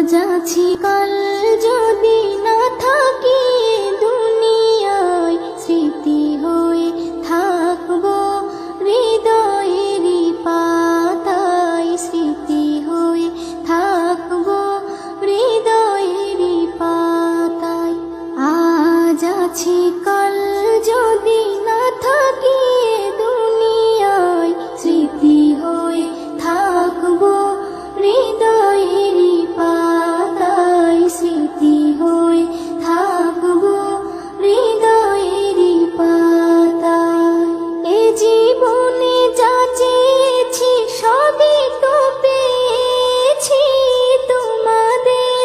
আজ আছি কাল যদি না থাকি দুনিয়ায়, স্মৃতি হয়ে থাকবো হৃদয়েরই পাতায়, স্মৃতি হয়ে থাকবো হৃদয়েরই পাতায়। আজ আছি কাল যদি না থাকি দুনিয়ায়, স্মৃতি হয়ে থাকবো হৃদয়েরই পাতায়, স্মৃতি হয়ে থাকবো হৃদয়েরই পাতায়। এ জীবনে যা চেয়েছি সবই তো পেয়েছি, তোমাদের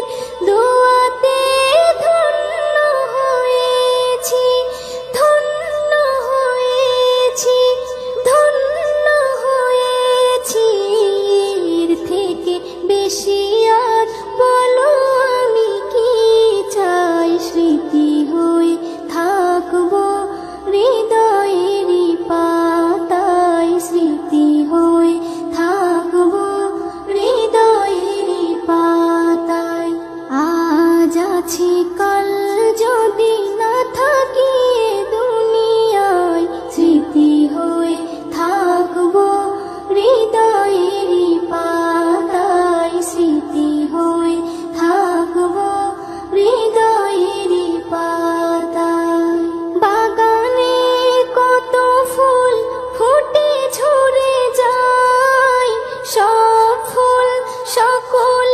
দোয়াতে ধন্য হয়েছি, ধন্য হয়েছি, ধন্য হয়েছি। এর থেকে বেশি আর বলো আমি কি চাই, স্মৃতি হয়ে থাকবো হৃদয়েরই পাতায়, স্মৃতি হয়ে থাকবো হৃদয়েরই পাতায়। আজ আছি কাল যদি না থাকি দুনিয়ায়, স্মৃতি হয়ে থাকবো হৃদয়েরই পাতায়, স্মৃতি হয়ে থাকবো হৃদয়েরই পাতায়। বাগানে কত ফুল ফুটে ঝরে যায়, সব ফুল সকল